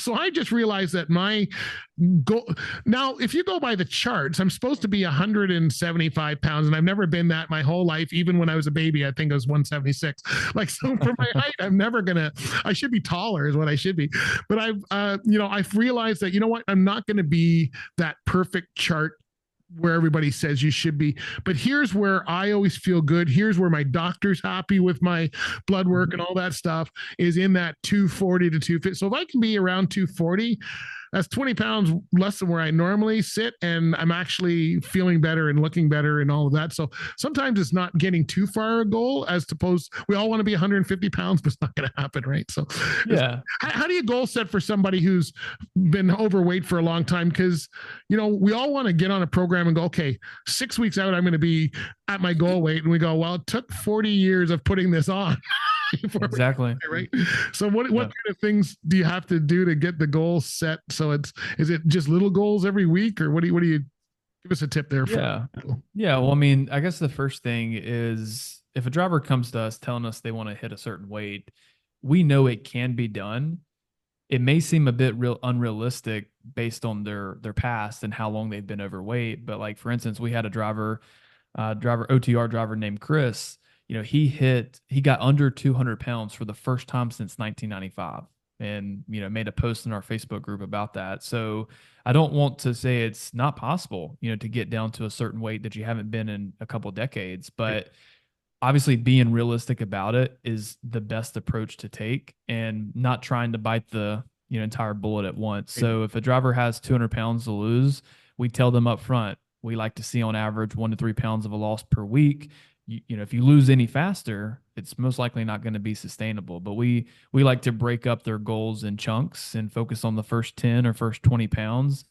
So I just realized that my goal now, if you go by the charts, I'm supposed to be 175 pounds, and I've never been that my whole life. Even when I was a baby, I think I was 176. Like, so for my height, I'm never gonna. I should be taller, is what I should be. But I've realized that, you know what, I'm not going to be that perfect chart where everybody says you should be. But here's where I always feel good. Here's where my doctor's happy with my blood work and all that stuff, is in that 240 to 250. So if I can be around 240, that's 20 pounds less than where I normally sit. And I'm actually feeling better and looking better and all of that. So sometimes it's not getting too far a goal, as opposed, we all want to be 150 pounds, but it's not going to happen. Right. So Yeah. how do you goal set for somebody who's been overweight for a long time? Because, we all want to get on a program and go, okay, 6 weeks out, I'm going to be at my goal weight. And we go, well, it took 40 years of putting this on. Exactly. Right. So what kind of things do you have to do to get the goal set? So is it just little goals every week, or what do you give us a tip there? Yeah. Yeah. Well, I mean, I guess the first thing is, if a driver comes to us telling us they want to hit a certain weight, we know it can be done. It may seem a bit unrealistic based on their past and how long they've been overweight. But like, for instance, we had a OTR driver named Chris. He got under 200 pounds for the first time since 1995, and, made a post in our Facebook group about that. So I don't want to say it's not possible, to get down to a certain weight that you haven't been in a couple decades, but obviously being realistic about it is the best approach to take, and not trying to bite the, entire bullet at once. So if a driver has 200 pounds to lose, we tell them up front, we like to see on average 1 to 3 pounds of a loss per week. If you lose any faster, it's most likely not going to be sustainable. But we like to break up their goals in chunks and focus on the first 10 or first 20 pounds.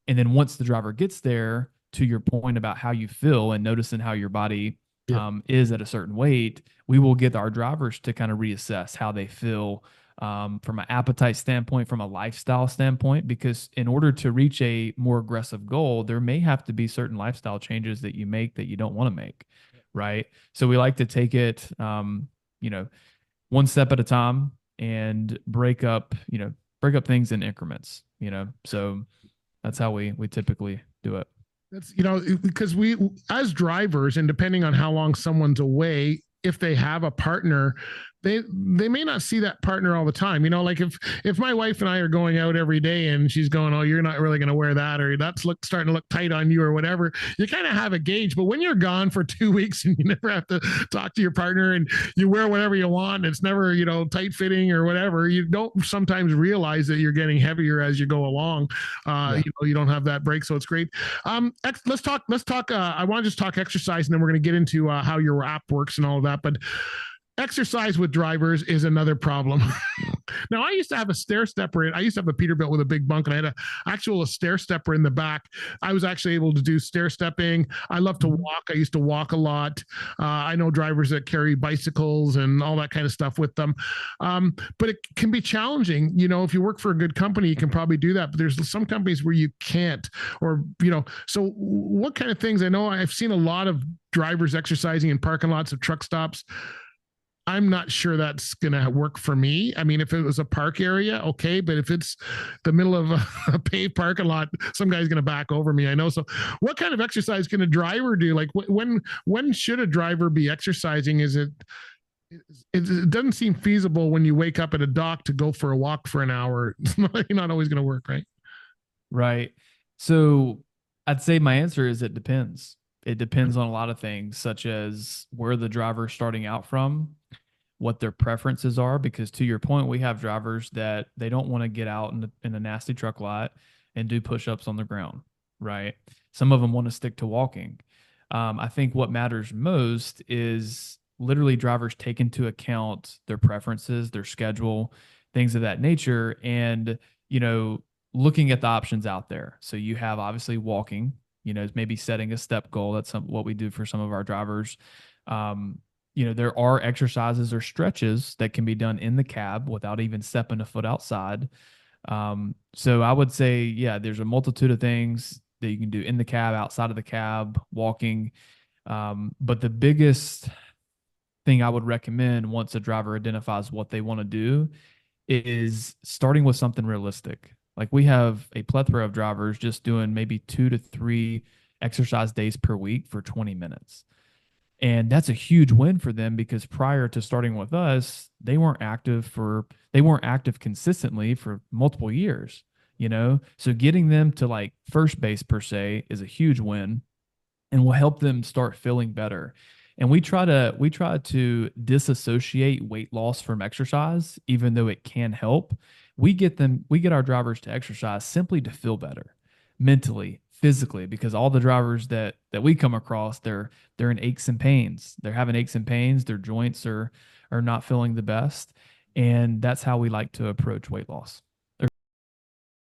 And then once the driver gets there, to your point about how you feel and noticing how your body is at a certain weight, we will get our drivers to kind of reassess how they feel from an appetite standpoint, from a lifestyle standpoint, because in order to reach a more aggressive goal, there may have to be certain lifestyle changes that you make that you don't want to make. Right. So we like to take it, one step at a time, and break up things in increments, so that's how we typically do it. That's, because we, as drivers, and depending on how long someone's away, if they have a partner, they may not see that partner all the time. Like if my wife and I are going out every day and she's going, oh, you're not really going to wear that, or that's starting to look tight on you, or whatever, you kind of have a gauge. But when you're gone for 2 weeks and you never have to talk to your partner, and you wear whatever you want, it's never, tight fitting or whatever, you don't sometimes realize that you're getting heavier as you go along. You don't have that break. So it's great. Let's talk. I want to just talk exercise, and then we're going to get into how your app works and all of that. But exercise with drivers is another problem. Now, I used to have a stair stepper. I used to have a Peterbilt with a big bunk, and I had a actual stair stepper in the back. I was actually able to do stair stepping. I love to walk. I used to walk a lot. I know drivers that carry bicycles and all that kind of stuff with them. But it can be challenging. If you work for a good company, you can probably do that. But there's some companies where you can't, or, so what kind of things? I know I've seen a lot of drivers exercising in parking lots of truck stops. I'm not sure that's going to work for me. I mean, if it was a park area, okay. But if it's the middle of a paved parking lot, some guy's going to back over me. I know. So what kind of exercise can a driver do? Like when should a driver be exercising? It doesn't seem feasible when you wake up at a dock to go for a walk for an hour. It's not always going to work, right? Right. So I'd say my answer is it depends. It depends on a lot of things, such as where the driver's starting out from, what their preferences are, because to your point, we have drivers that they don't want to get out in a nasty truck lot and do push-ups on the ground, right? Some of them want to stick to walking. I think what matters most is literally drivers take into account their preferences, their schedule, things of that nature, and, looking at the options out there. So you have obviously walking, maybe setting a step goal. That's what we do for some of our drivers. There are exercises or stretches that can be done in the cab without even stepping a foot outside. So I would say, yeah, there's a multitude of things that you can do in the cab, outside of the cab, walking. But the biggest thing I would recommend once a driver identifies what they want to do is starting with something realistic. Like we have a plethora of drivers just doing maybe 2 to 3 exercise days per week for 20 minutes. And that's a huge win for them because prior to starting with us, they weren't active consistently for multiple years, you know? So getting them to like first base per se is a huge win and will help them start feeling better. And we try to disassociate weight loss from exercise, even though it can help. We get our drivers to exercise simply to feel better mentally, physically, because all the drivers that we come across, they're in aches and pains. They're having aches and pains, their joints are not feeling the best. And that's how we like to approach weight loss.